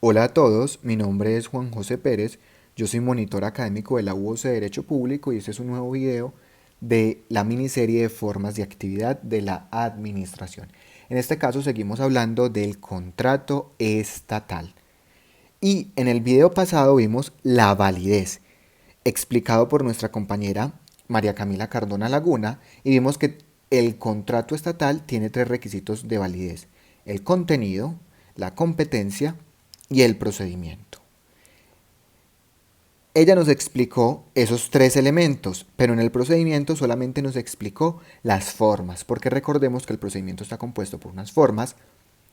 Hola a todos, mi nombre es Juan José Pérez, yo soy monitor académico de la UOC de Derecho Público y este es un nuevo video de la miniserie de formas de actividad de la administración. En este caso seguimos hablando del contrato estatal. Y en el video pasado vimos la validez, explicado por nuestra compañera María Camila Cardona Laguna, y vimos que el contrato estatal tiene tres requisitos de validez: el contenido, la competencia y el procedimiento. Ella nos explicó esos tres elementos, pero en el procedimiento solamente nos explicó las formas, porque recordemos que el procedimiento está compuesto por unas formas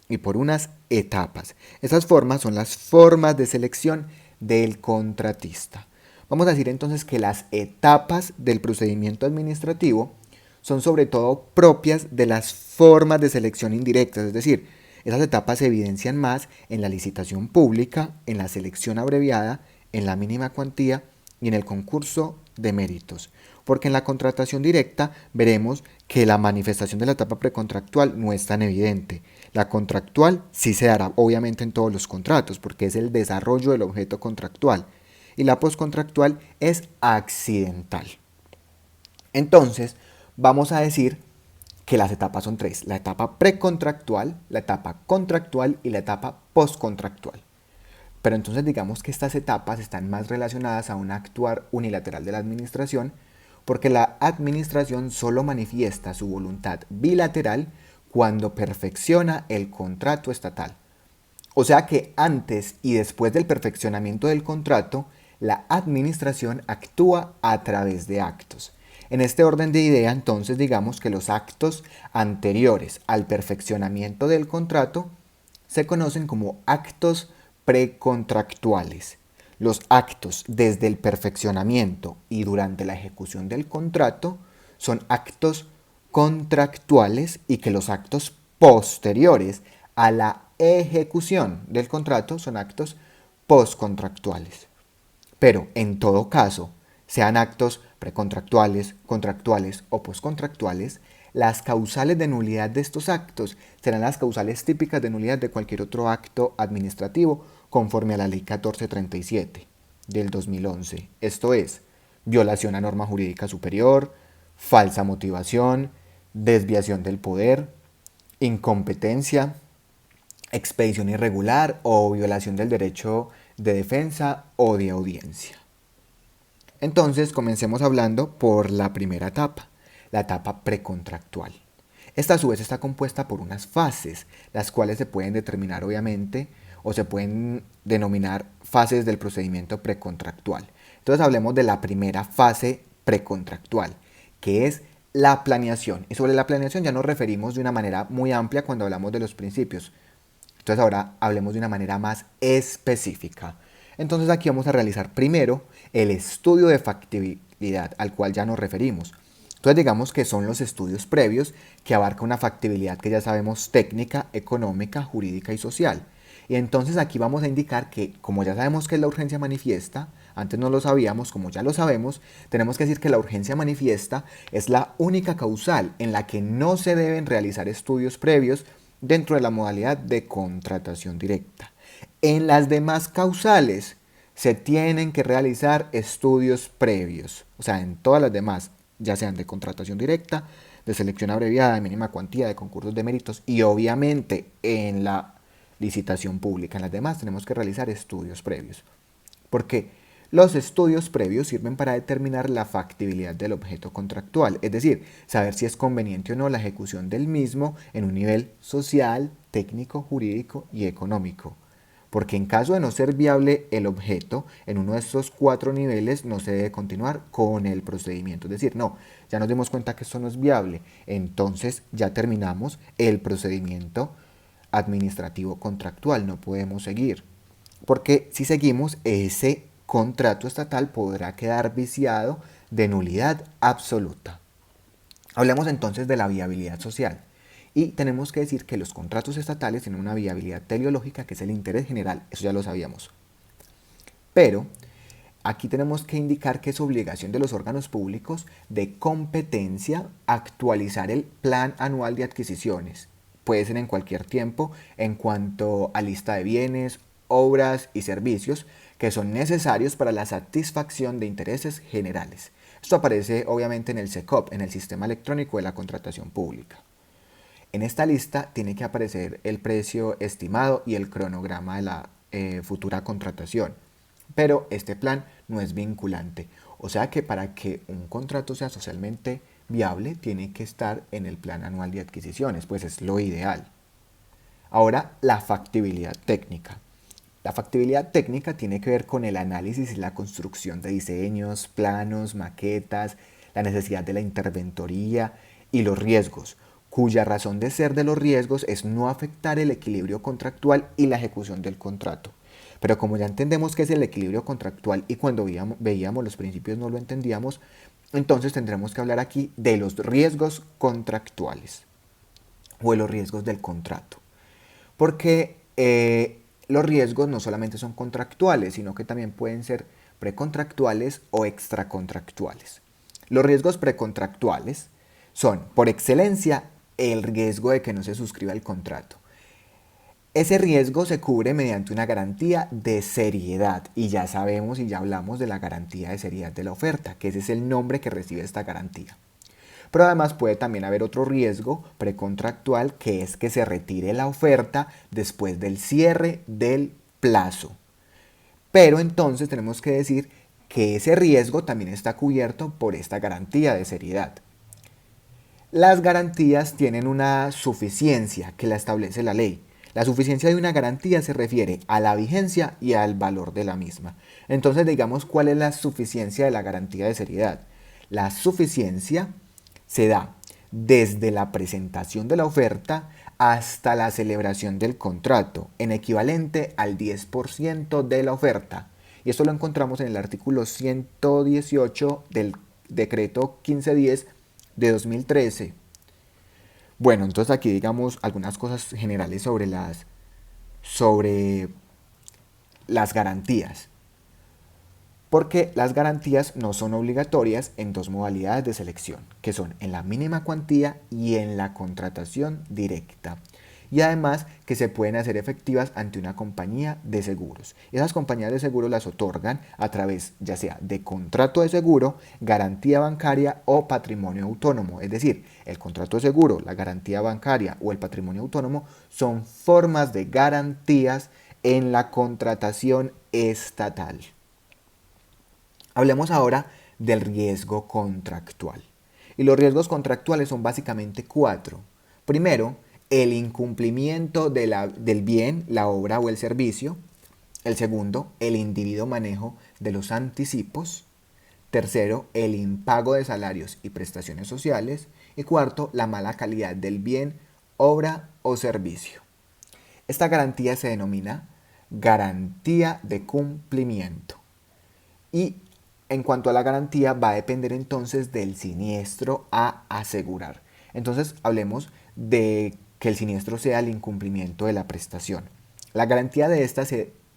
y por unas etapas. Esas formas son las formas de selección del contratista. Vamos a decir entonces que las etapas del procedimiento administrativo son sobre todo propias de las formas de selección indirectas, es decir, esas etapas se evidencian más en la licitación pública, en la selección abreviada, en la mínima cuantía y en el concurso de méritos. Porque en la contratación directa veremos que la manifestación de la etapa precontractual no es tan evidente. La contractual sí se dará obviamente en todos los contratos porque es el desarrollo del objeto contractual. Y la postcontractual es accidental. Entonces, vamos a decir que las etapas son tres: la etapa precontractual, la etapa contractual y la etapa postcontractual. Pero entonces digamos que estas etapas están más relacionadas a un actuar unilateral de la administración, porque la administración solo manifiesta su voluntad bilateral cuando perfecciona el contrato estatal. O sea que antes y después del perfeccionamiento del contrato, la administración actúa a través de actos. En este orden de idea, entonces, digamos que los actos anteriores al perfeccionamiento del contrato se conocen como actos precontractuales. Los actos desde el perfeccionamiento y durante la ejecución del contrato son actos contractuales, y que los actos posteriores a la ejecución del contrato son actos postcontractuales. Pero en todo caso, sean actos precontractuales, contractuales o postcontractuales, las causales de nulidad de estos actos serán las causales típicas de nulidad de cualquier otro acto administrativo conforme a la Ley 1437 del 2011. Esto es: violación a norma jurídica superior, falsa motivación, desviación del poder, incompetencia, expedición irregular o violación del derecho de defensa o de audiencia. Entonces, comencemos hablando por la primera etapa, la etapa precontractual. Esta a su vez está compuesta por unas fases, las cuales se pueden determinar obviamente o se pueden denominar fases del procedimiento precontractual. Entonces hablemos de la primera fase precontractual, que es la planeación. Y sobre la planeación ya nos referimos de una manera muy amplia cuando hablamos de los principios. Entonces ahora hablemos de una manera más específica. Entonces aquí vamos a realizar primero el estudio de factibilidad al cual ya nos referimos. Entonces digamos que son los estudios previos que abarca una factibilidad que ya sabemos técnica, económica, jurídica y social. Y entonces aquí vamos a indicar que, como ya sabemos que es la urgencia manifiesta, antes no lo sabíamos, como ya lo sabemos, tenemos que decir que la urgencia manifiesta es la única causal en la que no se deben realizar estudios previos dentro de la modalidad de contratación directa. En las demás causales se tienen que realizar estudios previos, o sea, en todas las demás, ya sean de contratación directa, de selección abreviada, de mínima cuantía, de concursos de méritos y obviamente en la licitación pública. En las demás tenemos que realizar estudios previos, porque los estudios previos sirven para determinar la factibilidad del objeto contractual, es decir, saber si es conveniente o no la ejecución del mismo en un nivel social, técnico, jurídico y económico. Porque en caso de no ser viable el objeto en uno de estos cuatro niveles, no se debe continuar con el procedimiento. Es decir, no, ya nos dimos cuenta que esto no es viable, entonces ya terminamos el procedimiento administrativo contractual, no podemos seguir. Porque si seguimos, ese contrato estatal podrá quedar viciado de nulidad absoluta. Hablemos entonces de la viabilidad social. Y tenemos que decir que los contratos estatales tienen una viabilidad teleológica, que es el interés general, eso ya lo sabíamos. Pero aquí tenemos que indicar que es obligación de los órganos públicos de competencia actualizar el plan anual de adquisiciones. Puede ser en cualquier tiempo en cuanto a lista de bienes obras y servicios que son necesarios para la satisfacción de intereses generales. Esto aparece obviamente en el SECOP, en el Sistema Electrónico de la Contratación Pública. En esta lista tiene que aparecer el precio estimado y el cronograma de la futura contratación. Pero este plan no es vinculante. O sea que para que un contrato sea socialmente viable tiene que estar en el plan anual de adquisiciones, pues es lo ideal. Ahora, la factibilidad técnica. La factibilidad técnica tiene que ver con el análisis y la construcción de diseños, planos, maquetas, la necesidad de la interventoría y los riesgos, cuya razón de ser de los riesgos es no afectar el equilibrio contractual y la ejecución del contrato. Pero como ya entendemos qué es el equilibrio contractual y cuando veíamos los principios no lo entendíamos, entonces tendremos que hablar aquí de los riesgos contractuales o de los riesgos del contrato. Porque los riesgos no solamente son contractuales, sino que también pueden ser precontractuales o extracontractuales. Los riesgos precontractuales son, por excelencia, el riesgo de que no se suscriba el contrato. Ese riesgo se cubre mediante una garantía de seriedad y ya sabemos y ya hablamos de la garantía de seriedad de la oferta, que ese es el nombre que recibe esta garantía. Pero además puede también haber otro riesgo precontractual, que es que se retire la oferta después del cierre del plazo. Pero entonces tenemos que decir que ese riesgo también está cubierto por esta garantía de seriedad. Las garantías tienen una suficiencia que la establece la ley. La suficiencia de una garantía se refiere a la vigencia y al valor de la misma. Entonces digamos cuál es la suficiencia de la garantía de seriedad. La suficiencia se da desde la presentación de la oferta hasta la celebración del contrato, en equivalente al 10% de la oferta. Y esto lo encontramos en el artículo 118 del decreto 1510 de 2013. Bueno, entonces aquí digamos algunas cosas generales sobre las garantías. Porque las garantías no son obligatorias en dos modalidades de selección, que son en la mínima cuantía y en la contratación directa. Y además que se pueden hacer efectivas ante una compañía de seguros. Esas compañías de seguros las otorgan a través ya sea de contrato de seguro, garantía bancaria o patrimonio autónomo. Es decir, el contrato de seguro, la garantía bancaria o el patrimonio autónomo son formas de garantías en la contratación estatal. Hablemos ahora del riesgo contractual. Y los riesgos contractuales son básicamente cuatro. Primero, el incumplimiento del bien, la obra o el servicio. El segundo, el indebido manejo de los anticipos. Tercero, el impago de salarios y prestaciones sociales. Y cuarto, la mala calidad del bien, obra o servicio. Esta garantía se denomina garantía de cumplimiento. Y en cuanto a la garantía, va a depender entonces del siniestro a asegurar. Entonces, hablemos de que el siniestro sea el incumplimiento de la prestación. La garantía de esta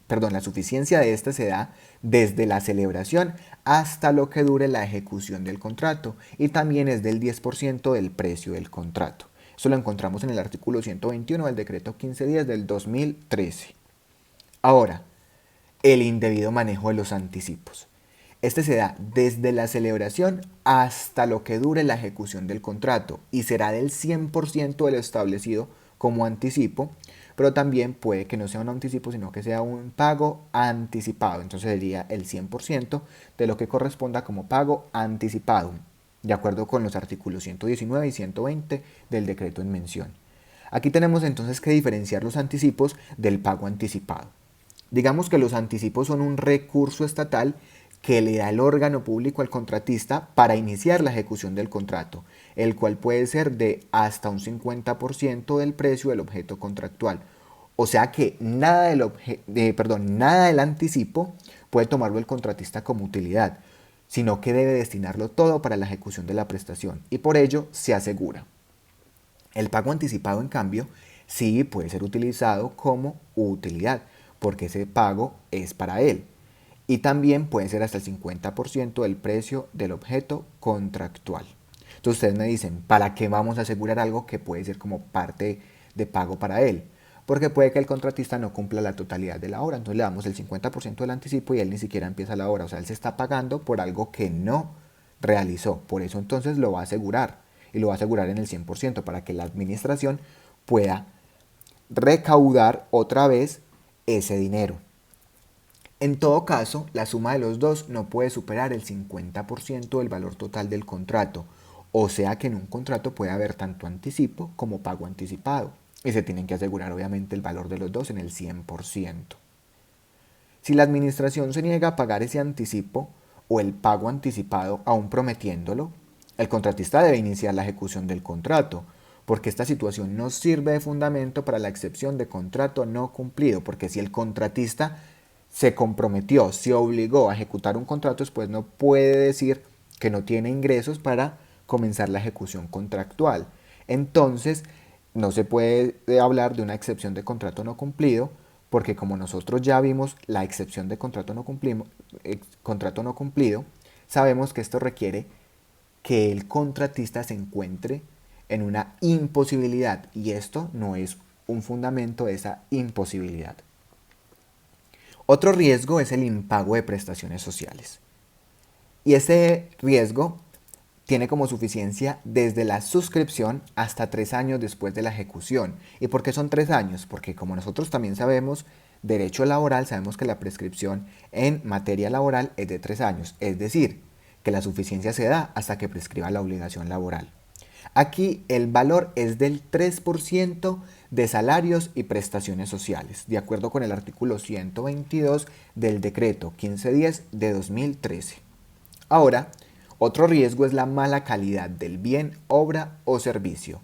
la suficiencia de esta se da desde la celebración hasta lo que dure la ejecución del contrato y también es del 10% del precio del contrato. Eso lo encontramos en el artículo 121 del decreto 1510 del 2013. Ahora, el indebido manejo de los anticipos. Este se da desde la celebración hasta lo que dure la ejecución del contrato y será del 100% de lo establecido como anticipo, pero también puede que no sea un anticipo, sino que sea un pago anticipado. Entonces sería el 100% de lo que corresponda como pago anticipado, de acuerdo con los artículos 119 y 120 del decreto en mención. Aquí tenemos entonces que diferenciar los anticipos del pago anticipado. Digamos que los anticipos son un recurso estatal que le da el órgano público al contratista para iniciar la ejecución del contrato, el cual puede ser de hasta un 50% del precio del objeto contractual. O sea que nada del anticipo puede tomarlo el contratista como utilidad, sino que debe destinarlo todo para la ejecución de la prestación y por ello se asegura. El pago anticipado, en cambio, sí puede ser utilizado como utilidad, porque ese pago es para él. Y también puede ser hasta el 50% del precio del objeto contractual. Entonces ustedes me dicen, ¿para qué vamos a asegurar algo que puede ser como parte de pago para él? porque puede que el contratista no cumpla la totalidad de la obra, entonces le damos el 50% del anticipo y él ni siquiera empieza la obra, o sea, él se está pagando por algo que no realizó, por eso entonces lo va a asegurar y lo va a asegurar en el 100% para que la administración pueda recaudar otra vez ese dinero. En todo caso, la suma de los dos no puede superar el 50% del valor total del contrato, o sea que en un contrato puede haber tanto anticipo como pago anticipado, y se tienen que asegurar obviamente el valor de los dos en el 100%. Si la administración se niega a pagar ese anticipo o el pago anticipado aún prometiéndolo, el contratista debe iniciar la ejecución del contrato, porque esta situación no sirve de fundamento para la excepción de contrato no cumplido, porque si el contratista se comprometió, se obligó a ejecutar un contrato, después no puede decir que no tiene ingresos para comenzar la ejecución contractual. Entonces, no se puede hablar de una excepción de contrato no cumplido, porque como nosotros ya vimos la excepción de contrato no cumplido, sabemos que esto requiere que el contratista se encuentre en una imposibilidad, y esto no es un fundamento de esa imposibilidad. Otro riesgo es el impago de prestaciones sociales. Y ese riesgo tiene como suficiencia desde la suscripción hasta 3 años después de la ejecución. ¿Y por qué son 3 años? Porque como nosotros también sabemos, derecho laboral, sabemos que la prescripción en materia laboral es de 3 años. Es decir, que la suficiencia se da hasta que prescriba la obligación laboral. Aquí el valor es del 3% de salarios y prestaciones sociales, de acuerdo con el artículo 122 del decreto 1510 de 2013. Ahora, otro riesgo es la mala calidad del bien, obra o servicio.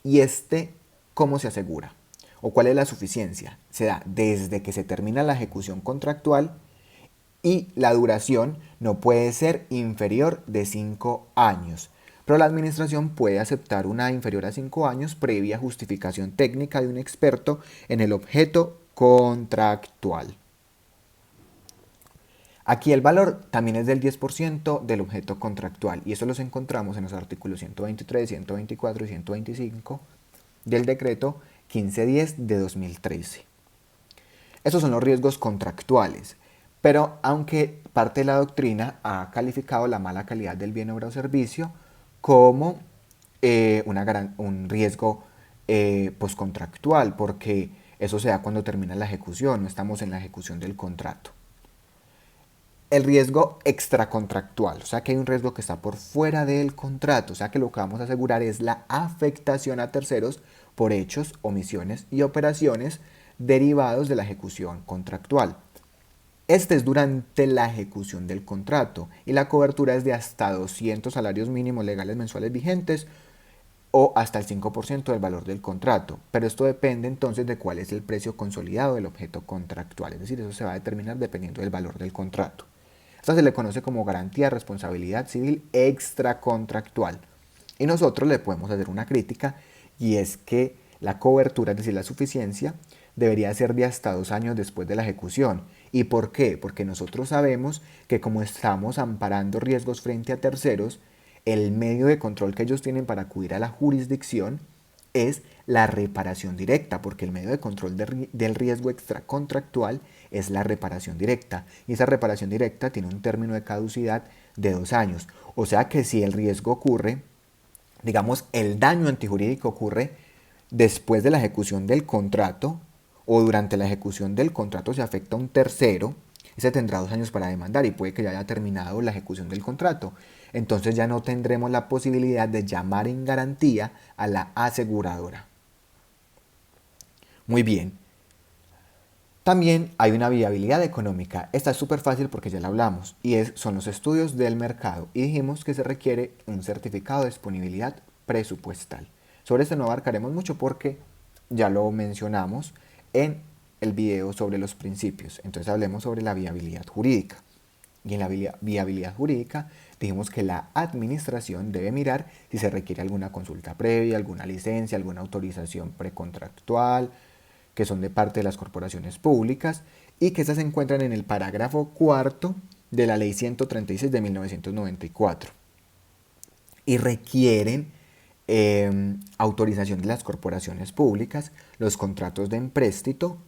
¿Y cómo se asegura? ¿O cuál es la suficiencia? Se da desde que se termina la ejecución contractual y la duración no puede ser inferior de 5 años. Pero la administración puede aceptar una inferior a 5 años previa justificación técnica de un experto en el objeto contractual. Aquí el valor también es del 10% del objeto contractual, y eso los encontramos en los artículos 123, 124 y 125 del decreto 1510 de 2013. Esos son los riesgos contractuales, pero aunque parte de la doctrina ha calificado la mala calidad del bien, obra o servicio como un riesgo postcontractual, porque eso se da cuando termina la ejecución, no estamos en la ejecución del contrato. El riesgo extracontractual, o sea que hay un riesgo que está por fuera del contrato, o sea que lo que vamos a asegurar es la afectación a terceros por hechos, omisiones y operaciones derivados de la ejecución contractual. Este es durante la ejecución del contrato y la cobertura es de hasta 200 salarios mínimos legales mensuales vigentes o hasta el 5% del valor del contrato, pero esto depende entonces de cuál es el precio consolidado del objeto contractual, es decir, eso se va a determinar dependiendo del valor del contrato. Esta se le conoce como garantía de responsabilidad civil extracontractual. Y nosotros le podemos hacer una crítica, y es que la cobertura, es decir, la suficiencia, debería ser de hasta 2 años después de la ejecución. ¿Y por qué? Porque nosotros sabemos que como estamos amparando riesgos frente a terceros, el medio de control que ellos tienen para acudir a la jurisdicción es la reparación directa, porque el medio de control del riesgo extracontractual es la reparación directa, y esa reparación directa tiene un término de caducidad de 2 años. O sea que si el riesgo ocurre, digamos, el daño antijurídico ocurre después de la ejecución del contrato o durante la ejecución del contrato se afecta a un tercero, ese tendrá 2 años para demandar y puede que ya haya terminado la ejecución del contrato. Entonces ya no tendremos la posibilidad de llamar en garantía a la aseguradora. Muy bien. También hay una viabilidad económica. Esta es súper fácil porque ya la hablamos y son los estudios del mercado, y dijimos que se requiere un certificado de disponibilidad presupuestal. Sobre esto no abarcaremos mucho porque ya lo mencionamos en el video sobre los principios. Entonces hablemos sobre la viabilidad jurídica. Y en la viabilidad jurídica dijimos que la administración debe mirar si se requiere alguna consulta previa, alguna licencia, alguna autorización precontractual, que son de parte de las corporaciones públicas, y que estas se encuentran en el parágrafo 4 de la Ley 136 de 1994. Y requieren autorización de las corporaciones públicas, los contratos de empréstito,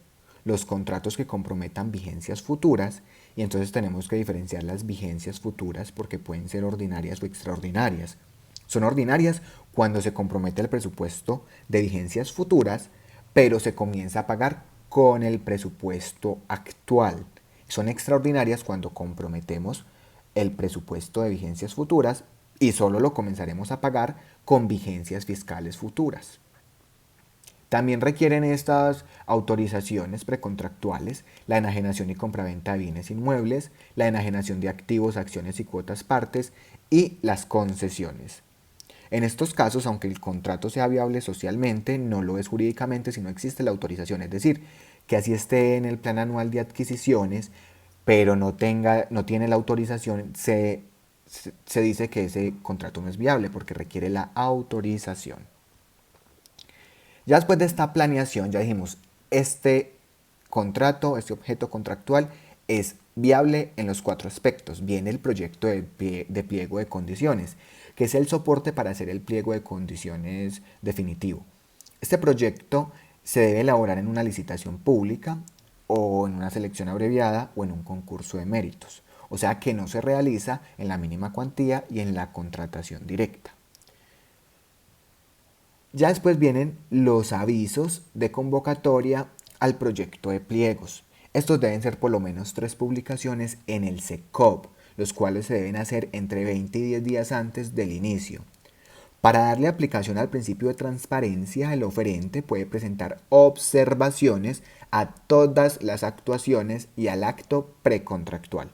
los contratos que comprometan vigencias futuras, y entonces tenemos que diferenciar las vigencias futuras porque pueden ser ordinarias o extraordinarias. Son ordinarias cuando se compromete el presupuesto de vigencias futuras, pero se comienza a pagar con el presupuesto actual. Son extraordinarias cuando comprometemos el presupuesto de vigencias futuras y solo lo comenzaremos a pagar con vigencias fiscales futuras. También requieren estas autorizaciones precontractuales la enajenación y compraventa de bienes inmuebles, la enajenación de activos, acciones y cuotas partes y las concesiones. En estos casos, aunque el contrato sea viable socialmente, no lo es jurídicamente si no existe la autorización, es decir, que así esté en el plan anual de adquisiciones, pero no tiene la autorización, se dice que ese contrato no es viable porque requiere la autorización. Ya después de esta planeación, ya dijimos, este contrato, este objeto contractual es viable en los 4 aspectos. Viene el proyecto de pliego de condiciones, que es el soporte para hacer el pliego de condiciones definitivo. Este proyecto se debe elaborar en una licitación pública o en una selección abreviada o en un concurso de méritos. O sea que no se realiza en la mínima cuantía y en la contratación directa. Ya después vienen los avisos de convocatoria al proyecto de pliegos. Estos deben ser por lo menos 3 publicaciones en el SECOP, los cuales se deben hacer entre 20 y 10 días antes del inicio. Para darle aplicación al principio de transparencia, el oferente puede presentar observaciones a todas las actuaciones y al acto precontractual.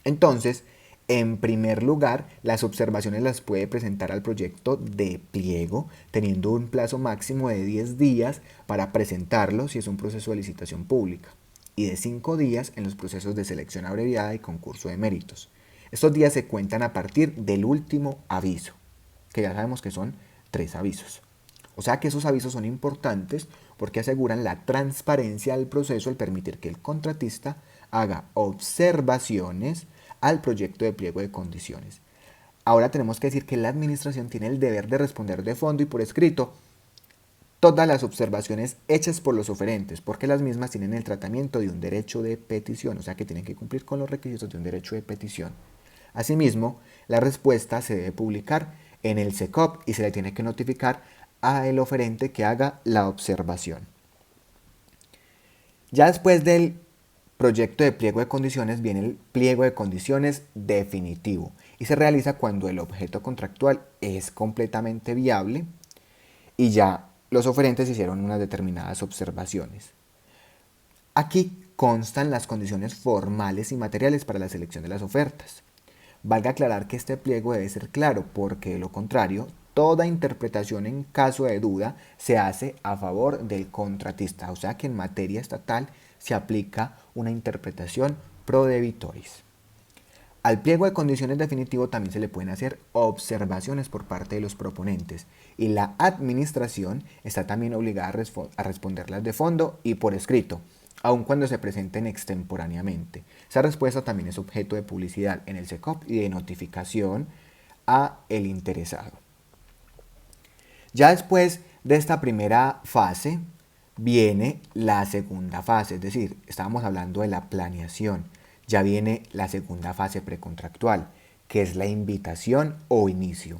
Entonces, en primer lugar, las observaciones las puede presentar al proyecto de pliego, teniendo un plazo máximo de 10 días para presentarlo si es un proceso de licitación pública, y de 5 días en los procesos de selección abreviada y concurso de méritos. Estos días se cuentan a partir del último aviso, que ya sabemos que son 3 avisos. O sea que esos avisos son importantes porque aseguran la transparencia del proceso al permitir que el contratista haga observaciones al proyecto de pliego de condiciones. Ahora tenemos que decir que la administración tiene el deber de responder de fondo y por escrito todas las observaciones hechas por los oferentes, porque las mismas tienen el tratamiento de un derecho de petición, o sea que tienen que cumplir con los requisitos de un derecho de petición. Asimismo, la respuesta se debe publicar en el SECOP y se le tiene que notificar al oferente que haga la observación. Ya después del proyecto de pliego de condiciones viene el pliego de condiciones definitivo y se realiza cuando el objeto contractual es completamente viable y ya los oferentes hicieron unas determinadas observaciones. Aquí constan las condiciones formales y materiales para la selección de las ofertas. Valga aclarar que este pliego debe ser claro porque de lo contrario, toda interpretación en caso de duda se hace a favor del contratista, o sea que en materia estatal se aplica una interpretación pro debitoris. Al pliego de condiciones definitivo también se le pueden hacer observaciones por parte de los proponentes y la administración está también obligada a responderlas de fondo y por escrito, aun cuando se presenten extemporáneamente. Esa respuesta también es objeto de publicidad en el SECOP y de notificación a el interesado. Ya después de esta primera fase viene la segunda fase, es decir, estábamos hablando de la planeación. Ya viene la segunda fase precontractual, que es la invitación o inicio.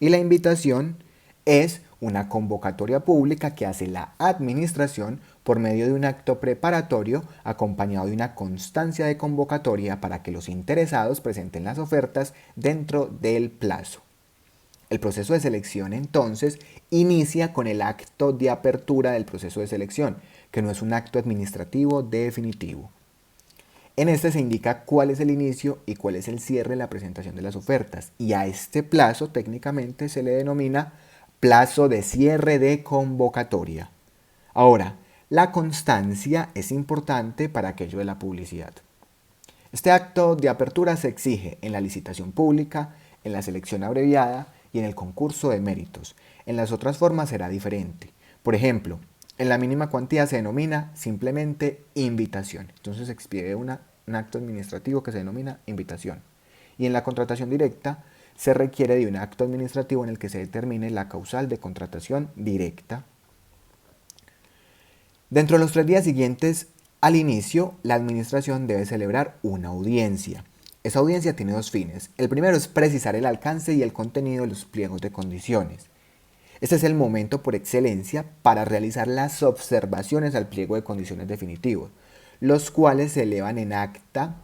Y la invitación es una convocatoria pública que hace la administración por medio de un acto preparatorio acompañado de una constancia de convocatoria para que los interesados presenten las ofertas dentro del plazo. El proceso de selección entonces inicia con el acto de apertura del proceso de selección, que no es un acto administrativo definitivo. En este se indica cuál es el inicio y cuál es el cierre de la presentación de las ofertas y a este plazo técnicamente se le denomina plazo de cierre de convocatoria. Ahora, la constancia es importante para aquello de la publicidad. Este acto de apertura se exige en la licitación pública, en la selección abreviada y en el concurso de méritos. En las otras formas será diferente. Por ejemplo, en la mínima cuantía se denomina simplemente invitación. Entonces se expide un acto administrativo que se denomina invitación. Y en la contratación directa se requiere de un acto administrativo en el que se determine la causal de contratación directa. Dentro de los 3 días siguientes al inicio, la administración debe celebrar una audiencia. Esa audiencia tiene 2 fines. El primero es precisar el alcance y el contenido de los pliegos de condiciones. Este es el momento por excelencia para realizar las observaciones al pliego de condiciones definitivos, los cuales se elevan en acta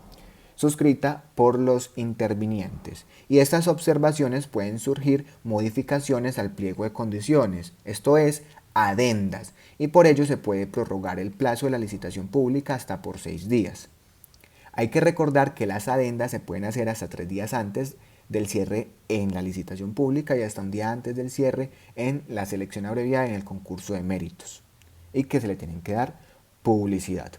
suscrita por los intervinientes. Y estas observaciones pueden surgir modificaciones al pliego de condiciones, esto es, adendas, y por ello se puede prorrogar el plazo de la licitación pública hasta por 6 días. Hay que recordar que las adendas se pueden hacer hasta 3 días antes del cierre en la licitación pública y hasta un día antes del cierre en la selección abreviada en el concurso de méritos, y que se le tienen que dar publicidad.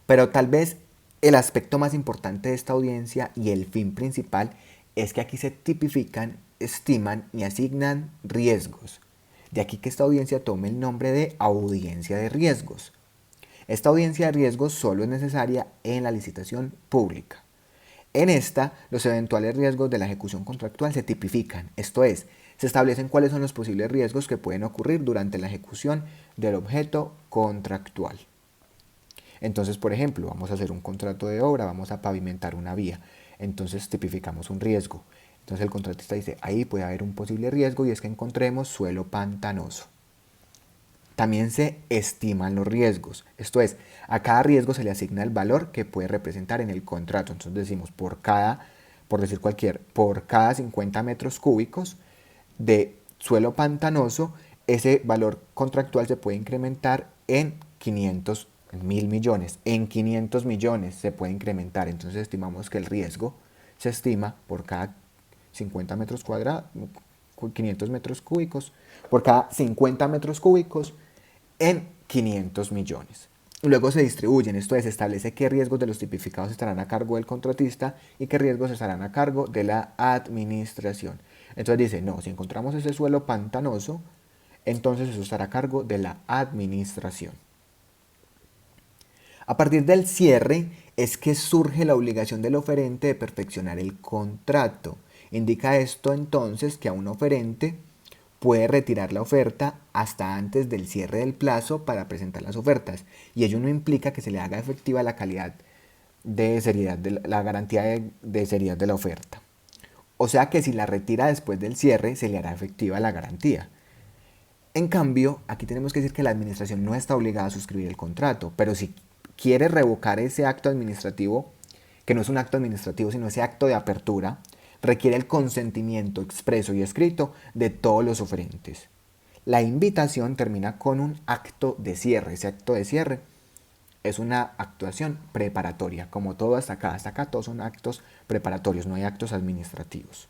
Pero tal vez el aspecto más importante de esta audiencia y el fin principal es que aquí se tipifican, estiman y asignan riesgos. De aquí que esta audiencia tome el nombre de audiencia de riesgos. Esta audiencia de riesgos solo es necesaria en la licitación pública. En esta, los eventuales riesgos de la ejecución contractual se tipifican, esto es, se establecen cuáles son los posibles riesgos que pueden ocurrir durante la ejecución del objeto contractual. Entonces, por ejemplo, vamos a hacer un contrato de obra, vamos a pavimentar una vía, entonces tipificamos un riesgo. Entonces el contratista dice, ahí puede haber un posible riesgo y es que encontremos suelo pantanoso. También se estiman los riesgos, esto es, a cada riesgo se le asigna el valor que puede representar en el contrato. Entonces decimos, por cada 50 metros cúbicos de suelo pantanoso, ese valor contractual se puede incrementar en 1.000 millones, en 500 millones se puede incrementar. Entonces estimamos que el riesgo se estima por cada 50 metros cuadrados, 500 metros cúbicos, por cada 50 metros cúbicos en 500 millones. Luego se distribuyen, esto es, se establece qué riesgos de los tipificados estarán a cargo del contratista y qué riesgos estarán a cargo de la administración. Entonces dice, no, si encontramos ese suelo pantanoso, entonces eso estará a cargo de la administración. A partir del cierre es que surge la obligación del oferente de perfeccionar el contrato. Indica esto entonces que a un oferente puede retirar la oferta hasta antes del cierre del plazo para presentar las ofertas, y ello no implica que se le haga efectiva la calidad de seriedad, la garantía de seriedad de la oferta. O sea que si la retira después del cierre, se le hará efectiva la garantía. En cambio, aquí tenemos que decir que la administración no está obligada a suscribir el contrato, pero si quiere revocar ese acto administrativo, que no es un acto administrativo, sino ese acto de apertura, requiere el consentimiento expreso y escrito de todos los oferentes. La invitación termina con un acto de cierre. Ese acto de cierre es una actuación preparatoria. Como todo hasta acá todos son actos preparatorios, no hay actos administrativos.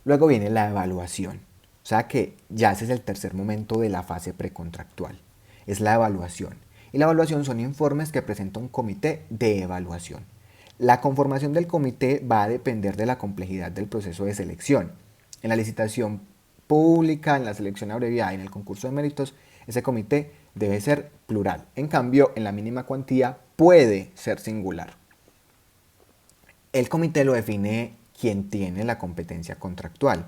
Luego viene la evaluación. O sea que ya ese es el tercer momento de la fase precontractual. Es la evaluación. Y la evaluación son informes que presenta un comité de evaluación. La conformación del comité va a depender de la complejidad del proceso de selección. En la licitación pública, en la selección abreviada y en el concurso de méritos, ese comité debe ser plural. En cambio, en la mínima cuantía puede ser singular. El comité lo define quien tiene la competencia contractual.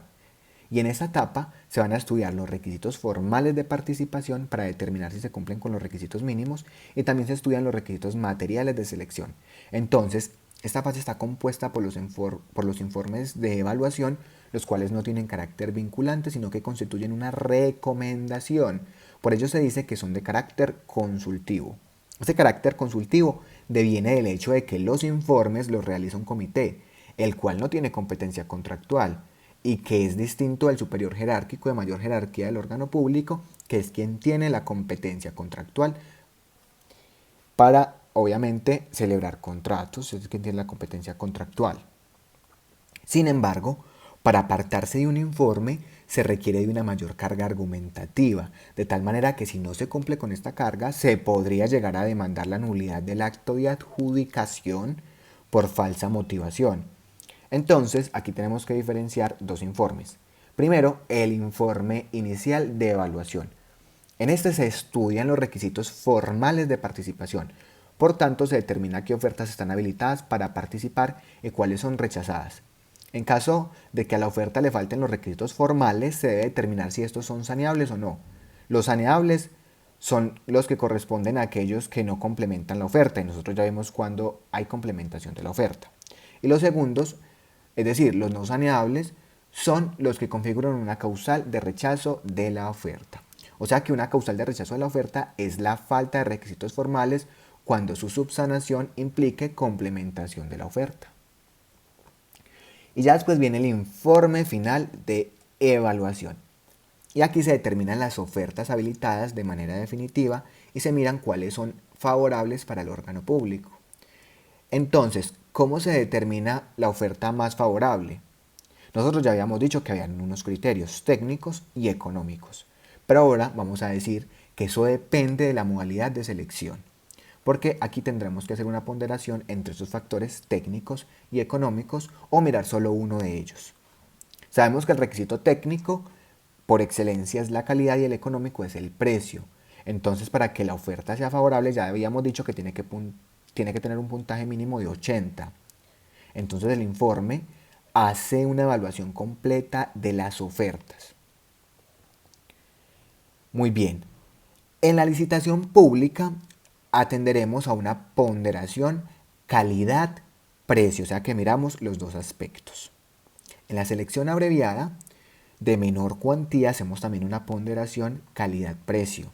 Y en esta etapa se van a estudiar los requisitos formales de participación para determinar si se cumplen con los requisitos mínimos, y también se estudian los requisitos materiales de selección. Entonces, esta fase está compuesta por los informes de evaluación, los cuales no tienen carácter vinculante, sino que constituyen una recomendación. Por ello se dice que son de carácter consultivo. Este carácter consultivo deviene del hecho de que los informes los realiza un comité, el cual no tiene competencia contractual, y que es distinto al superior jerárquico de mayor jerarquía del órgano público, que es quien tiene la competencia contractual para, obviamente, celebrar contratos, es quien tiene la competencia contractual. Sin embargo, para apartarse de un informe se requiere de una mayor carga argumentativa, de tal manera que si no se cumple con esta carga, se podría llegar a demandar la nulidad del acto de adjudicación por falsa motivación. Entonces, aquí tenemos que diferenciar 2 informes. Primero, el informe inicial de evaluación. En este se estudian los requisitos formales de participación. Por tanto, se determina qué ofertas están habilitadas para participar y cuáles son rechazadas. En caso de que a la oferta le falten los requisitos formales, se debe determinar si estos son saneables o no. Los saneables son los que corresponden a aquellos que no complementan la oferta, y nosotros ya vemos cuando hay complementación de la oferta. Y los segundos, es decir, los no saneables, son los que configuran una causal de rechazo de la oferta. O sea que una causal de rechazo de la oferta es la falta de requisitos formales cuando su subsanación implique complementación de la oferta. Y ya después viene el informe final de evaluación. Y aquí se determinan las ofertas habilitadas de manera definitiva y se miran cuáles son favorables para el órgano público. Entonces, ¿cómo se determina la oferta más favorable? Nosotros ya habíamos dicho que habían unos criterios técnicos y económicos, pero ahora vamos a decir que eso depende de la modalidad de selección, porque aquí tendremos que hacer una ponderación entre esos factores técnicos y económicos o mirar solo uno de ellos. Sabemos que el requisito técnico por excelencia es la calidad y el económico es el precio. Entonces, para que la oferta sea favorable, ya habíamos dicho que tiene que tener un puntaje mínimo de 80. Entonces, el informe hace una evaluación completa de las ofertas. Muy bien. En la licitación pública atenderemos a una ponderación calidad-precio, o sea que miramos los dos aspectos. En la selección abreviada de menor cuantía hacemos también una ponderación calidad-precio.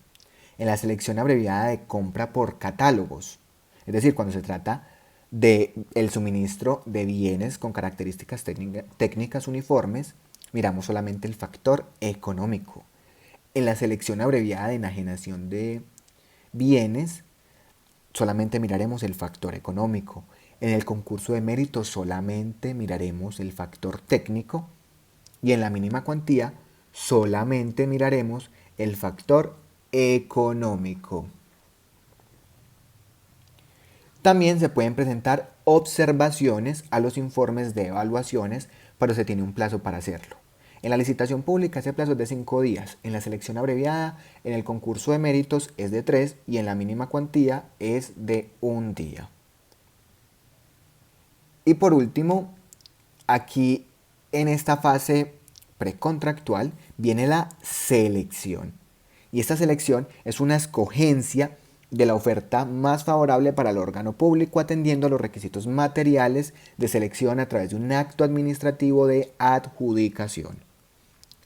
En la selección abreviada de compra por catálogos, es decir, cuando se trata del suministro de bienes con características técnicas uniformes, miramos solamente el factor económico. En la selección abreviada de enajenación de bienes, solamente miraremos el factor económico. En el concurso de mérito solamente miraremos el factor técnico. Y en la mínima cuantía solamente miraremos el factor económico. También se pueden presentar observaciones a los informes de evaluaciones, pero se tiene un plazo para hacerlo. En la licitación pública ese plazo es de 5 días, en la selección abreviada, en el concurso de méritos es de 3 y en la mínima cuantía es de 1 día. Y por último, aquí en esta fase precontractual viene la selección. Y esta selección es una escogencia de la oferta más favorable para el órgano público atendiendo a los requisitos materiales de selección a través de un acto administrativo de adjudicación.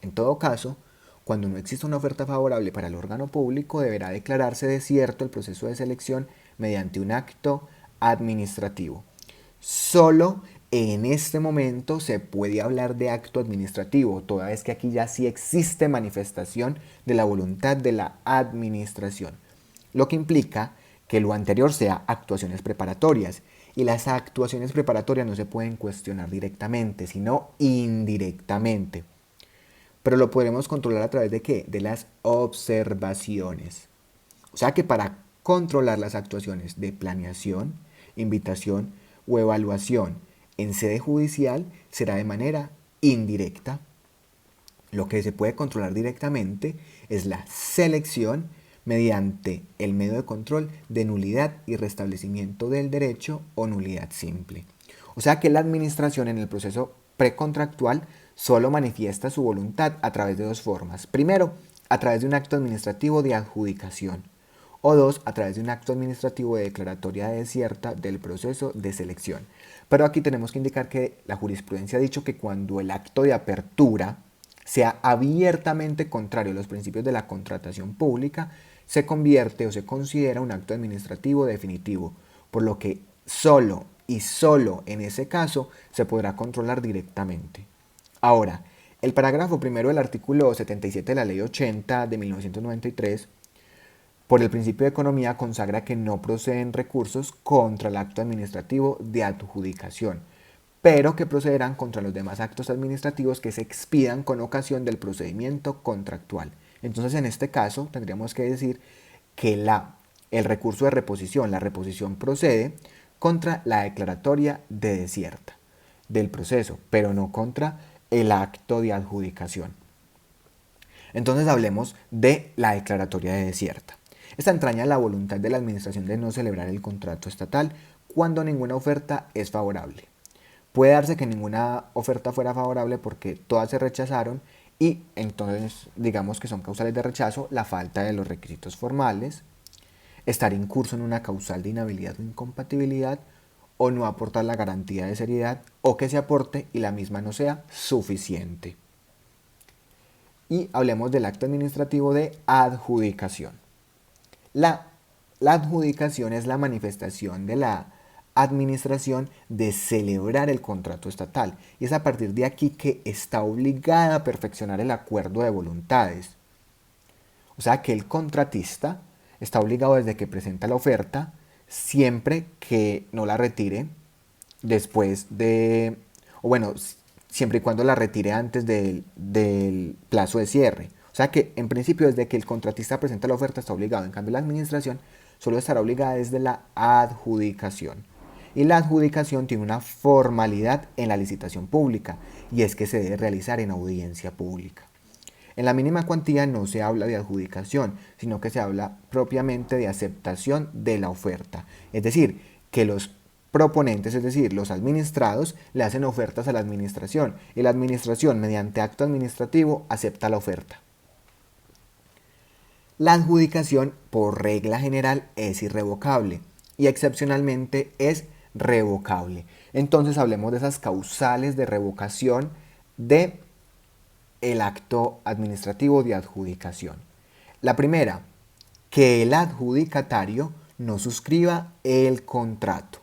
En todo caso, cuando no existe una oferta favorable para el órgano público, deberá declararse desierto el proceso de selección mediante un acto administrativo. Solo en este momento se puede hablar de acto administrativo, toda vez que aquí ya sí existe manifestación de la voluntad de la administración, lo que implica que lo anterior sea actuaciones preparatorias, y las actuaciones preparatorias no se pueden cuestionar directamente, sino indirectamente. Pero lo podremos controlar a través de ¿qué? De las observaciones. O sea que para controlar las actuaciones de planeación, invitación o evaluación en sede judicial será de manera indirecta. Lo que se puede controlar directamente es la selección mediante el medio de control de nulidad y restablecimiento del derecho o nulidad simple. O sea que la administración en el proceso precontractual solo manifiesta su voluntad a través de dos formas. Primero, a través de un acto administrativo de adjudicación. O dos, a través de un acto administrativo de declaratoria desierta del proceso de selección. Pero aquí tenemos que indicar que la jurisprudencia ha dicho que cuando el acto de apertura sea abiertamente contrario a los principios de la contratación pública, se convierte o se considera un acto administrativo definitivo, por lo que solo y solo en ese caso se podrá controlar directamente. Ahora, el parágrafo primero del artículo 77 de la Ley 80 de 1993 por el principio de economía consagra que no proceden recursos contra el acto administrativo de adjudicación, pero que procederán contra los demás actos administrativos que se expidan con ocasión del procedimiento contractual. Entonces, en este caso, tendríamos que decir que el recurso de reposición, la reposición procede contra la declaratoria de desierta del proceso, pero no contra el acto de adjudicación. Entonces, hablemos de la declaratoria de desierta. Esta entraña la voluntad de la administración de no celebrar el contrato estatal cuando ninguna oferta es favorable. Puede darse que ninguna oferta fuera favorable porque todas se rechazaron y entonces digamos que son causales de rechazo la falta de los requisitos formales, estar incurso en una causal de inhabilidad o incompatibilidad, o no aportar la garantía de seriedad, o que se aporte y la misma no sea suficiente. Y hablemos del acto administrativo de adjudicación. La adjudicación es la manifestación de la administración de celebrar el contrato estatal y es a partir de aquí que está obligada a perfeccionar el acuerdo de voluntades. O sea que el contratista está obligado desde que presenta la oferta, siempre que no la retire después de, o bueno, siempre y cuando la retire antes del plazo de cierre. O sea que en principio desde que el contratista presenta la oferta está obligado. En cambio la administración solo estará obligada desde la adjudicación. Y la adjudicación tiene una formalidad en la licitación pública y es que se debe realizar en audiencia pública. En la mínima cuantía no se habla de adjudicación, sino que se habla propiamente de aceptación de la oferta. Es decir, que los proponentes, es decir, los administrados, le hacen ofertas a la administración y la administración, mediante acto administrativo, acepta la oferta. La adjudicación, por regla general, es irrevocable y excepcionalmente es revocable. Entonces hablemos de esas causales de revocación de el acto administrativo de adjudicación. La primera, que el adjudicatario no suscriba el contrato.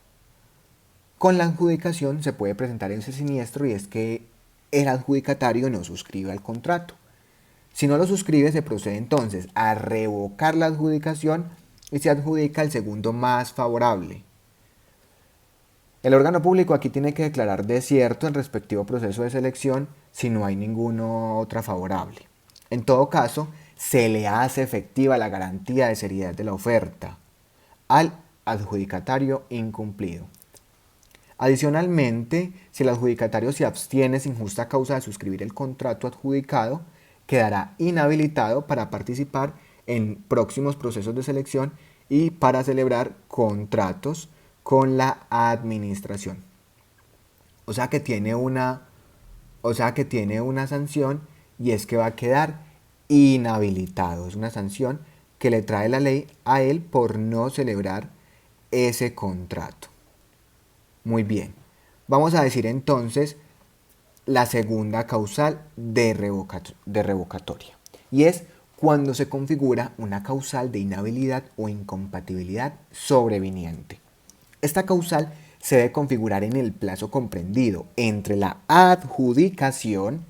Con la adjudicación se puede presentar ese siniestro y es que el adjudicatario no suscriba el contrato. Si no lo suscribe, se procede entonces a revocar la adjudicación y se adjudica el segundo más favorable. El órgano público aquí tiene que declarar desierto el respectivo proceso de selección si no hay ninguna otra favorable. En todo caso, se le hace efectiva la garantía de seriedad de la oferta al adjudicatario incumplido. Adicionalmente, si el adjudicatario se abstiene sin justa causa de suscribir el contrato adjudicado, quedará inhabilitado para participar en próximos procesos de selección y para celebrar contratos con la administración. O sea que tiene una sanción y es que va a quedar inhabilitado. Es una sanción que le trae la ley a él por no celebrar ese contrato. Muy bien. Vamos a decir entonces la segunda causal de revocatoria. Y es cuando se configura una causal de inhabilidad o incompatibilidad sobreviniente. Esta causal se debe configurar en el plazo comprendido entre la adjudicación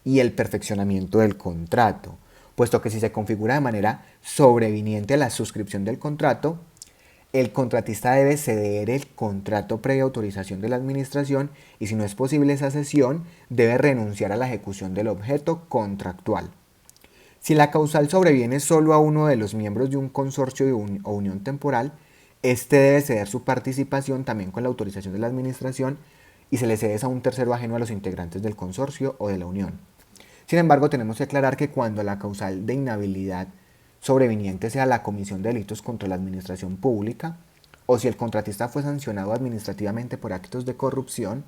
y el perfeccionamiento del contrato, puesto que si se configura de manera sobreviniente a la suscripción del contrato, el contratista debe ceder el contrato previa autorización de la administración y si no es posible esa cesión, debe renunciar a la ejecución del objeto contractual. Si la causal sobreviene solo a uno de los miembros de un consorcio o unión temporal, este debe ceder su participación también con la autorización de la administración y se le cede a un tercero ajeno a los integrantes del consorcio o de la unión. Sin embargo, tenemos que aclarar que cuando la causal de inhabilidad sobreviniente sea la comisión de delitos contra la administración pública o si el contratista fue sancionado administrativamente por actos de corrupción,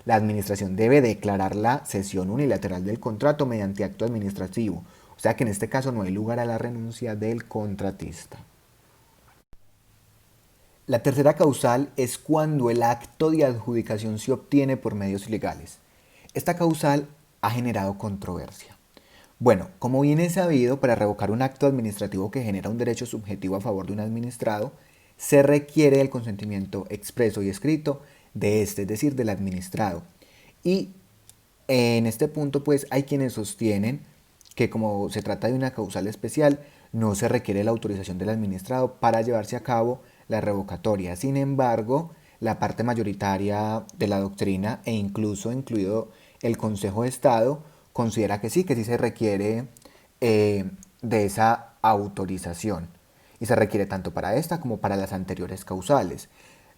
la administración debe declarar la cesión unilateral del contrato mediante acto administrativo. O sea que en este caso no hay lugar a la renuncia del contratista. La tercera causal es cuando el acto de adjudicación se obtiene por medios ilegales. Esta causal ha generado controversia. Bueno, como bien es sabido, para revocar un acto administrativo que genera un derecho subjetivo a favor de un administrado, se requiere el consentimiento expreso y escrito de este, es decir, del administrado. Y en este punto, pues, hay quienes sostienen que como se trata de una causal especial, no se requiere la autorización del administrado para llevarse a cabo la revocatoria. Sin embargo, la parte mayoritaria de la doctrina e incluido el Consejo de Estado considera que sí se requiere de esa autorización y se requiere tanto para esta como para las anteriores causales,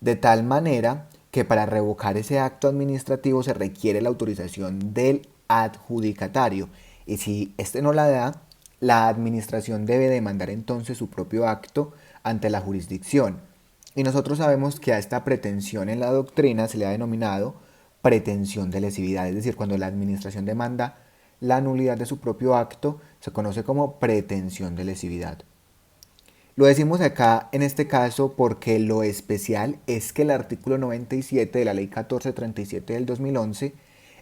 de tal manera que para revocar ese acto administrativo se requiere la autorización del adjudicatario y si éste no la da, la administración debe demandar entonces su propio acto ante la jurisdicción. Y nosotros sabemos que a esta pretensión en la doctrina se le ha denominado pretensión de lesividad, es decir, cuando la administración demanda la nulidad de su propio acto, se conoce como pretensión de lesividad. Lo decimos acá en este caso porque lo especial es que el artículo 97 de la Ley 1437 del 2011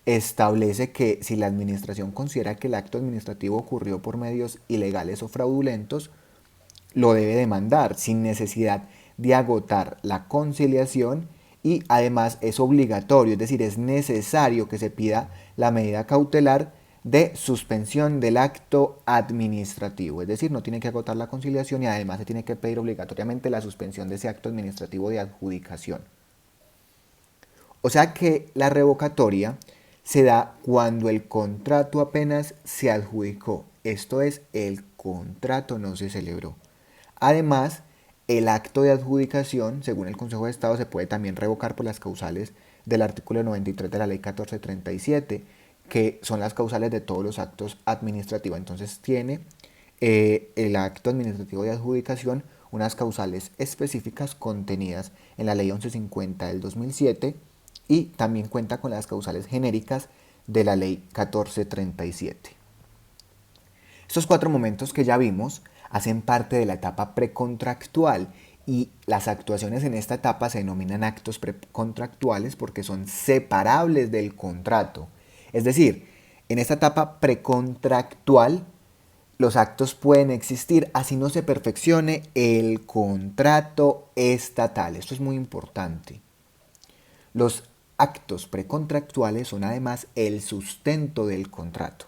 establece que si la administración considera que el acto administrativo ocurrió por medios ilegales o fraudulentos, lo debe demandar sin necesidad de agotar la conciliación y además es obligatorio, es decir, es necesario que se pida la medida cautelar de suspensión del acto administrativo, es decir, no tiene que agotar la conciliación y además se tiene que pedir obligatoriamente la suspensión de ese acto administrativo de adjudicación. O sea que la revocatoria se da cuando el contrato apenas se adjudicó, esto es, el contrato no se celebró. Además, el acto de adjudicación, según el Consejo de Estado, se puede también revocar por las causales del artículo 93 de la Ley 1437, que son las causales de todos los actos administrativos. Entonces tiene el acto administrativo de adjudicación unas causales específicas contenidas en la Ley 1150 del 2007 y también cuenta con las causales genéricas de la Ley 1437. Estos 4 momentos que ya vimos hacen parte de la etapa precontractual y las actuaciones en esta etapa se denominan actos precontractuales porque son separables del contrato. Es decir, en esta etapa precontractual los actos pueden existir así no se perfeccione el contrato estatal. Esto es muy importante. Los actos precontractuales son además el sustento del contrato.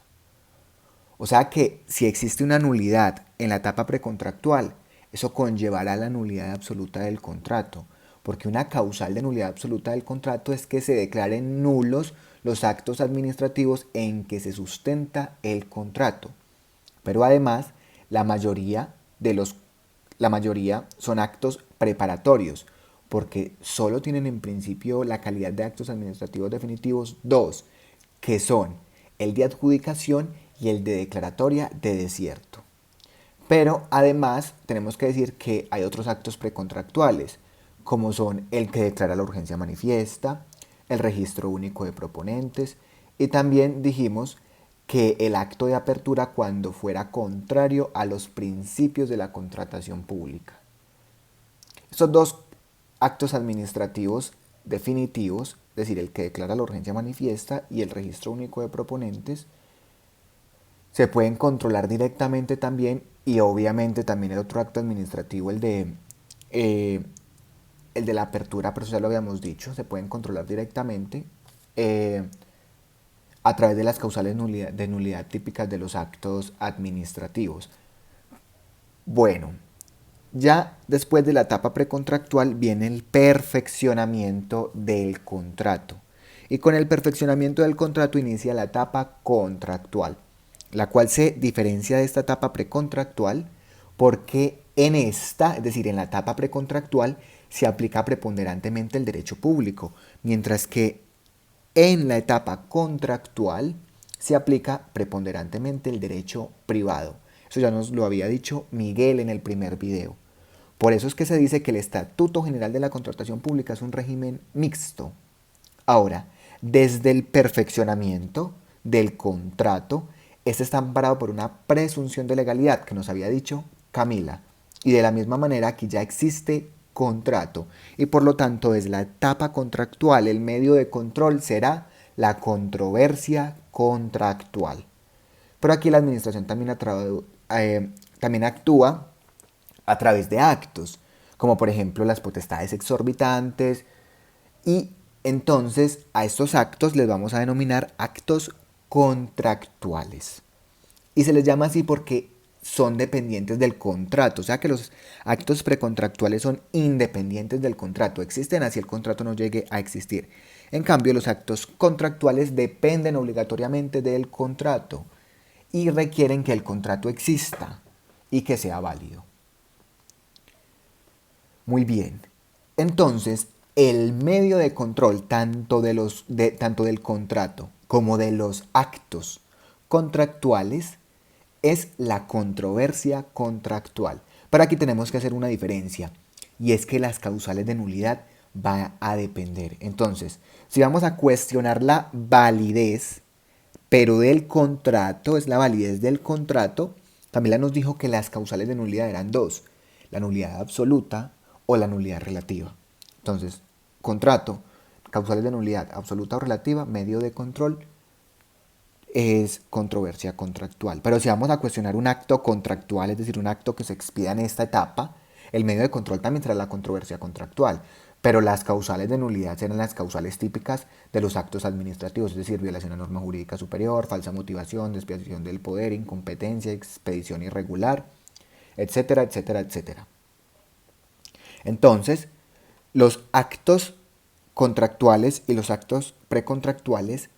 O sea que si existe una nulidad en la etapa precontractual, eso conllevará la nulidad absoluta del contrato, porque una causal de nulidad absoluta del contrato es que se declaren nulos los actos administrativos en que se sustenta el contrato. Pero además, la mayoría son actos preparatorios, porque solo tienen en principio la calidad de actos administrativos definitivos dos, que son el de adjudicación y el de declaratoria de desierto. Pero además tenemos que decir que hay otros actos precontractuales, como son el que declara la urgencia manifiesta, el registro único de proponentes y también dijimos que el acto de apertura cuando fuera contrario a los principios de la contratación pública. Estos dos actos administrativos definitivos, es decir, el que declara la urgencia manifiesta y el registro único de proponentes, se pueden controlar directamente también y obviamente también el otro acto administrativo, el de la apertura, pero eso ya lo habíamos dicho, se pueden controlar directamente a través de las causales de nulidad típicas de los actos administrativos. Bueno, ya después de la etapa precontractual viene el perfeccionamiento del contrato. Y con el perfeccionamiento del contrato inicia la etapa contractual, la cual se diferencia de esta etapa precontractual porque en esta, es decir, en la etapa precontractual, se aplica preponderantemente el derecho público, mientras que en la etapa contractual se aplica preponderantemente el derecho privado. Eso ya nos lo había dicho Miguel en el primer video. Por eso es que se dice que el Estatuto General de la Contratación Pública es un régimen mixto. Ahora, desde el perfeccionamiento del contrato, este está amparado por una presunción de legalidad que nos había dicho Camila. Y de la misma manera aquí ya existe contrato y por lo tanto desde la etapa contractual el medio de control será la controversia contractual. Pero aquí la administración también actúa a través de actos, como por ejemplo las potestades exorbitantes, y entonces a estos actos les vamos a denominar actos contractuales. Y se les llama así porque son dependientes del contrato, o sea que los actos precontractuales son independientes del contrato, existen así el contrato no llegue a existir. En cambio, los actos contractuales dependen obligatoriamente del contrato y requieren que el contrato exista y que sea válido. Muy bien, entonces el medio de control tanto del contrato como de los actos contractuales es la controversia contractual. Pero aquí tenemos que hacer una diferencia, y es que las causales de nulidad van a depender. Entonces, si vamos a cuestionar la validez, pero del contrato, es la validez del contrato, Camila nos dijo que las causales de nulidad eran dos, la nulidad absoluta o la nulidad relativa. Entonces, contrato, causales de nulidad absoluta o relativa, medio de control, es controversia contractual. Pero si vamos a cuestionar un acto contractual, es decir, un acto que se expida en esta etapa, el medio de control también será la controversia contractual. Pero las causales de nulidad serán las causales típicas de los actos administrativos, es decir, violación a norma jurídica superior, falsa motivación, desviación del poder, incompetencia, expedición irregular, etcétera, etcétera, etcétera. Entonces, los actos contractuales y los actos precontractuales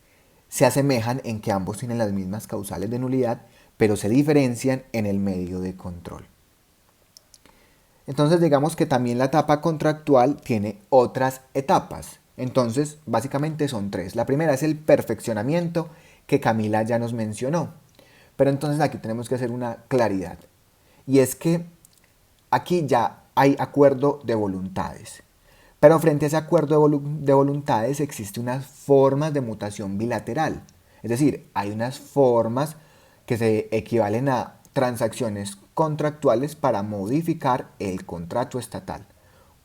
se asemejan en que ambos tienen las mismas causales de nulidad, pero se diferencian en el medio de control. Entonces digamos que también la etapa contractual tiene otras etapas. Entonces básicamente son tres. La primera es el perfeccionamiento que Camila ya nos mencionó. Pero entonces aquí tenemos que hacer una claridad. Y es que aquí ya hay acuerdo de voluntades. Pero frente a ese acuerdo de voluntades existe unas formas de mutación bilateral. Es decir, hay unas formas que se equivalen a transacciones contractuales para modificar el contrato estatal.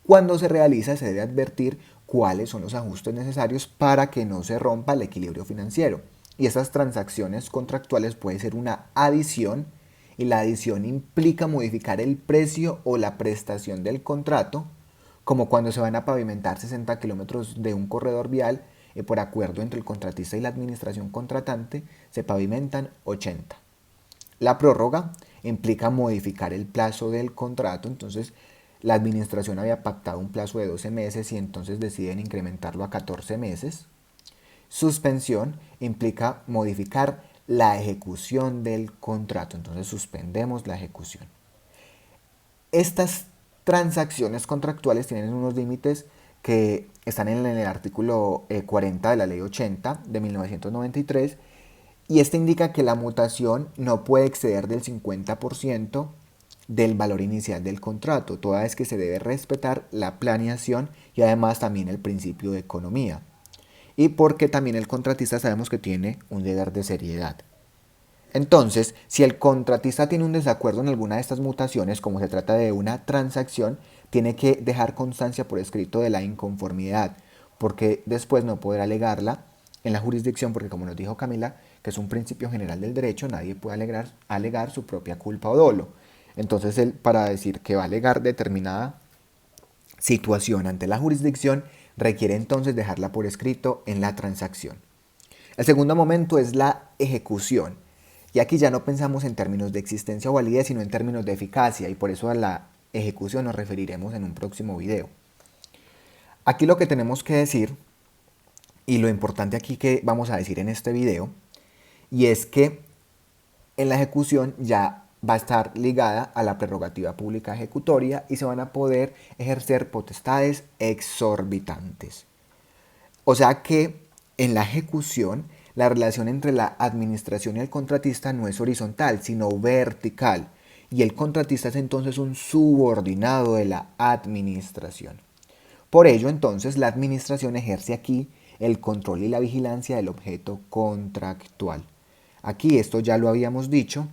Cuando se realiza se debe advertir cuáles son los ajustes necesarios para que no se rompa el equilibrio financiero. Y esas transacciones contractuales puede ser una adición, y la adición implica modificar el precio o la prestación del contrato, como cuando se van a pavimentar 60 kilómetros de un corredor vial y por acuerdo entre el contratista y la administración contratante se pavimentan 80. La prórroga implica modificar el plazo del contrato, entonces la administración había pactado un plazo de 12 meses y entonces deciden incrementarlo a 14 meses. Suspensión implica modificar la ejecución del contrato, entonces suspendemos la ejecución. Estas transacciones contractuales tienen unos límites que están en el artículo 40 de la ley 80 de 1993, y este indica que la mutación no puede exceder del 50% del valor inicial del contrato, toda vez que se debe respetar la planeación y además también el principio de economía. Y porque también el contratista sabemos que tiene un deber de seriedad. Entonces, si el contratista tiene un desacuerdo en alguna de estas mutaciones, como se trata de una transacción, tiene que dejar constancia por escrito de la inconformidad, porque después no podrá alegarla en la jurisdicción, porque como nos dijo Camila, que es un principio general del derecho, nadie puede alegar su propia culpa o dolo. Entonces, él, para decir que va a alegar determinada situación ante la jurisdicción, requiere entonces dejarla por escrito en la transacción. El segundo momento es la ejecución. Y aquí ya no pensamos en términos de existencia o validez, sino en términos de eficacia, y por eso a la ejecución nos referiremos en un próximo video. Aquí lo que tenemos que decir, y lo importante aquí que vamos a decir en este video, y es que en la ejecución ya va a estar ligada a la prerrogativa pública ejecutoria y se van a poder ejercer potestades exorbitantes. O sea que en la ejecución la relación entre la administración y el contratista no es horizontal, sino vertical, y el contratista es entonces un subordinado de la administración. Por ello, entonces, la administración ejerce aquí el control y la vigilancia del objeto contractual. Aquí esto ya lo habíamos dicho,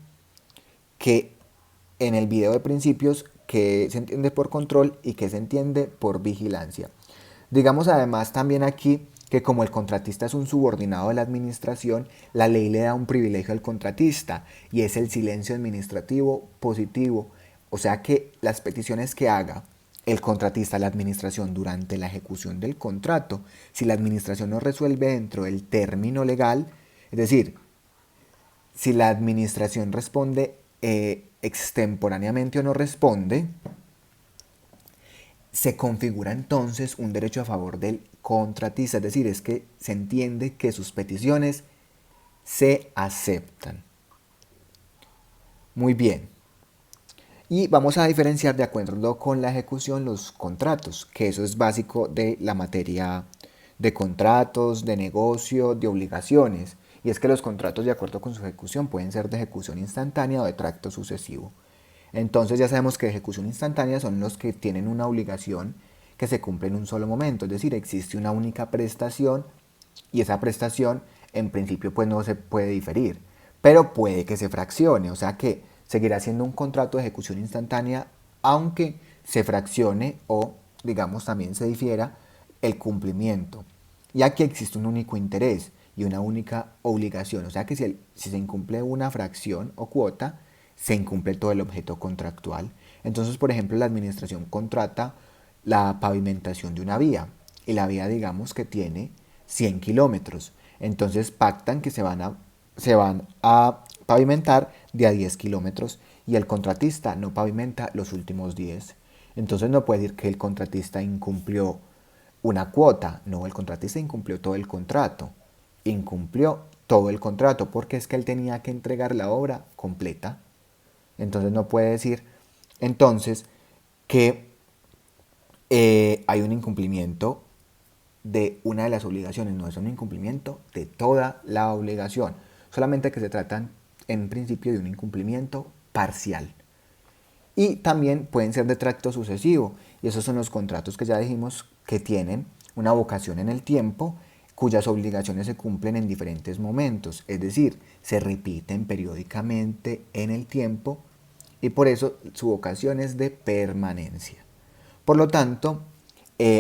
que en el video de principios, que se entiende por control y que se entiende por vigilancia. Digamos además también aquí que como el contratista es un subordinado de la administración, la ley le da un privilegio al contratista y es el silencio administrativo positivo. O sea que las peticiones que haga el contratista a la administración durante la ejecución del contrato, si la administración no resuelve dentro del término legal, es decir, si la administración responde extemporáneamente o no responde, se configura entonces un derecho a favor del contratista, es decir, es que se entiende que sus peticiones se aceptan. Muy bien. Y vamos a diferenciar de acuerdo con la ejecución los contratos, que eso es básico de la materia de contratos, de negocio, de obligaciones. y es que los contratos de acuerdo con su ejecución pueden ser de ejecución instantánea o de tracto sucesivo. Entonces ya sabemos que de ejecución instantánea son los que tienen una obligación que se cumple en un solo momento, es decir, existe una única prestación y esa prestación en principio pues no se puede diferir, pero puede que se fraccione, o sea que seguirá siendo un contrato de ejecución instantánea aunque se fraccione o digamos también se difiera el cumplimiento. Y aquí existe un único interés y una única obligación, o sea que si se incumple una fracción o cuota, se incumple todo el objeto contractual. Entonces, por ejemplo, la administración contrata la pavimentación de una vía y la vía digamos que tiene 100 kilómetros. Entonces pactan que se van a pavimentar de a 10 kilómetros y el contratista no pavimenta los últimos 10. Entonces no puede decir que el contratista incumplió una cuota, no, el contratista incumplió todo el contrato, incumplió todo el contrato porque es que él tenía que entregar la obra completa. Entonces no puede decir entonces que hay un incumplimiento de una de las obligaciones, no es un incumplimiento de toda la obligación, solamente que se tratan en principio de un incumplimiento parcial. Y también pueden ser de tracto sucesivo, y esos son los contratos que ya dijimos que tienen una vocación en el tiempo, cuyas obligaciones se cumplen en diferentes momentos, es decir, se repiten periódicamente en el tiempo y por eso su vocación es de permanencia. Por lo tanto,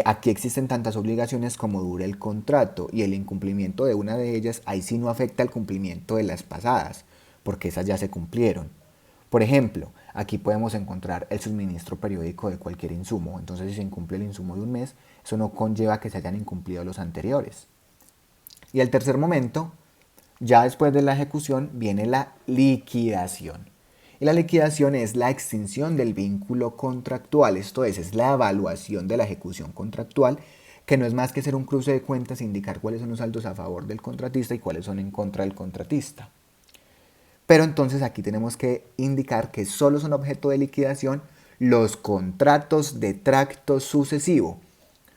aquí existen tantas obligaciones como dure el contrato y el incumplimiento de una de ellas ahí sí no afecta el cumplimiento de las pasadas, porque esas ya se cumplieron. Por ejemplo, aquí podemos encontrar el suministro periódico de cualquier insumo, entonces si se incumple el insumo de un mes, eso no conlleva que se hayan incumplido los anteriores. Y el tercer momento, ya después de la ejecución, viene la liquidación. Y la liquidación es la extinción del vínculo contractual, esto es la evaluación de la ejecución contractual, que no es más que hacer un cruce de cuentas e indicar cuáles son los saldos a favor del contratista y cuáles son en contra del contratista. Pero entonces aquí tenemos que indicar que solo son objeto de liquidación los contratos de tracto sucesivo.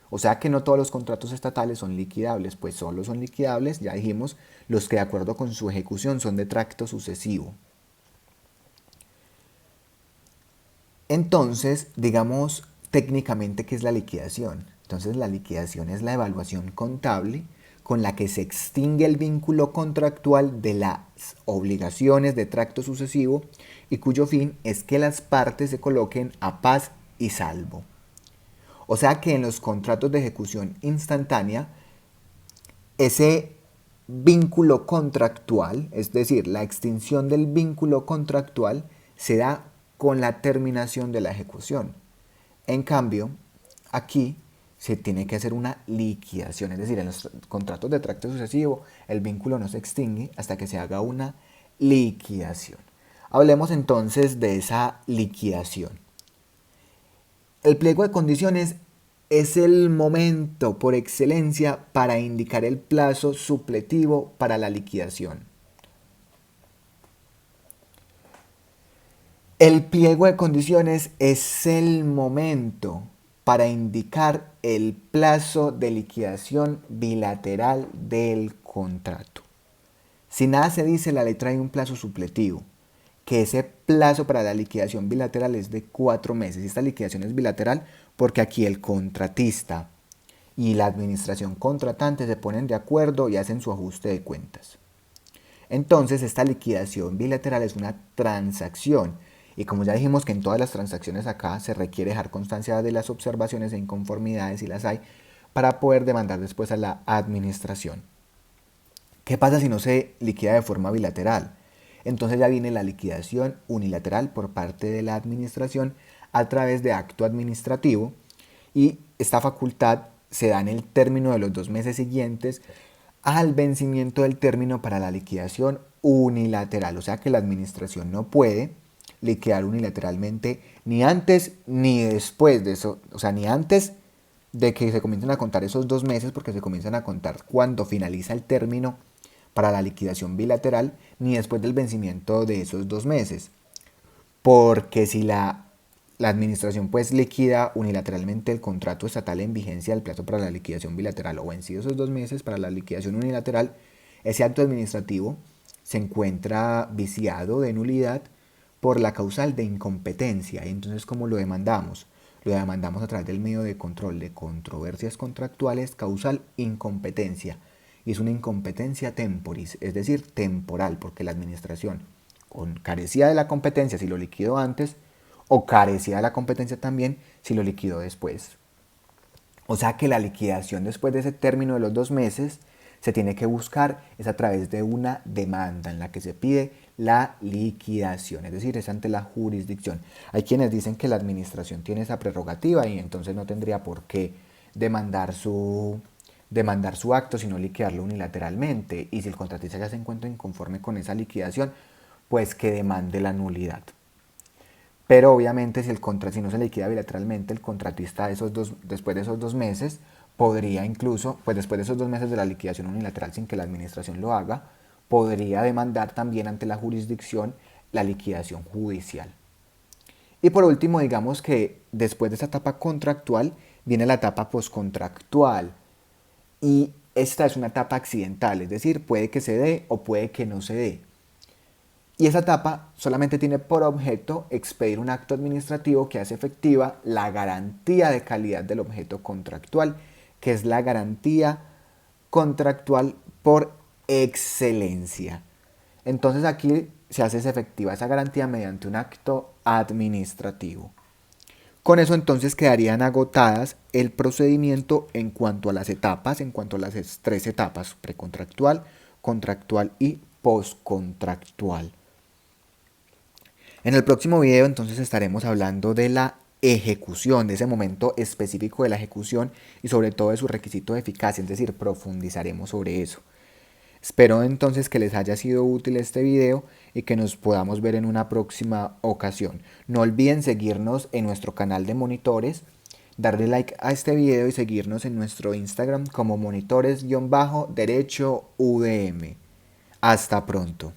O sea que no todos los contratos estatales son liquidables, pues solo son liquidables, ya dijimos, los que de acuerdo con su ejecución son de tracto sucesivo. Entonces, digamos técnicamente qué es la liquidación. Entonces, la liquidación es la evaluación contable con la que se extingue el vínculo contractual de las obligaciones de tracto sucesivo y cuyo fin es que las partes se coloquen a paz y salvo. O sea que en los contratos de ejecución instantánea, ese vínculo contractual, es decir, la extinción del vínculo contractual, se da con la terminación de la ejecución. En cambio, aquí se tiene que hacer una liquidación, es decir, en los contratos de tracto sucesivo el vínculo no se extingue hasta que se haga una liquidación. Hablemos entonces de esa liquidación. El pliego de condiciones es el momento por excelencia para indicar el plazo supletivo para la liquidación. El pliego de condiciones es el momento para indicar el plazo de liquidación bilateral del contrato. Si nada se dice, la ley trae un plazo supletivo, que ese plazo para la liquidación bilateral es de 4 meses. Y esta liquidación es bilateral porque aquí el contratista y la administración contratante se ponen de acuerdo y hacen su ajuste de cuentas. Entonces, esta liquidación bilateral es una transacción. Y como ya dijimos que en todas las transacciones acá se requiere dejar constancia de las observaciones e inconformidades si las hay para poder demandar después a la administración. ¿Qué pasa si no se liquida de forma bilateral? Entonces ya viene la liquidación unilateral por parte de la administración a través de acto administrativo y esta facultad se da en el término de los 2 meses siguientes al vencimiento del término para la liquidación unilateral. O sea que la administración no puede liquidar unilateralmente ni antes ni después de eso, o sea, ni antes de que se comiencen a contar esos 2 meses, porque se comienzan a contar cuando finaliza el término para la liquidación bilateral, ni después del vencimiento de esos 2 meses. Porque si la administración pues liquida unilateralmente el contrato estatal en vigencia del plazo para la liquidación bilateral o vencido esos 2 meses para la liquidación unilateral, Ese acto administrativo se encuentra viciado de nulidad por la causal de incompetencia. Y entonces, ¿cómo lo demandamos? Lo demandamos a través del medio de control de controversias contractuales, causal incompetencia. Y es una incompetencia temporis, es decir, temporal, porque la administración carecía de la competencia si lo liquidó antes, o carecía de la competencia también si lo liquidó después. O sea que la liquidación después de ese término de los 2 meses se tiene que buscar es a través de una demanda en la que se pide la liquidación, es decir, es ante la jurisdicción. Hay quienes dicen que la administración tiene esa prerrogativa y entonces no tendría por qué demandar su acto, sino liquidarlo unilateralmente. Y si el contratista ya se encuentra inconforme con esa liquidación, pues que demande la nulidad. Pero obviamente si no se liquida bilateralmente, el contratista después de esos 2 meses podría incluso, pues después de esos 2 meses de la liquidación unilateral sin que la administración lo haga, podría demandar también ante la jurisdicción la liquidación judicial. Y por último, digamos que después de esa etapa contractual viene la etapa poscontractual. Y esta es una etapa accidental, es decir, puede que se dé o puede que no se dé. Y esa etapa solamente tiene por objeto expedir un acto administrativo que hace efectiva la garantía de calidad del objeto contractual, que es la garantía contractual por excelencia. Entonces aquí se hace efectiva esa garantía mediante un acto administrativo. Con eso entonces quedarían agotadas el procedimiento en cuanto a las etapas, en cuanto a las 3 etapas, precontractual, contractual y postcontractual. En el próximo video entonces estaremos hablando de la ejecución, de ese momento específico de la ejecución y sobre todo de su requisito de eficacia, es decir, profundizaremos sobre eso. Espero entonces que les haya sido útil este video y que nos podamos ver en una próxima ocasión. No olviden seguirnos en nuestro canal de monitores, darle like a este video y seguirnos en nuestro Instagram como monitores-derecho UDM. Hasta pronto.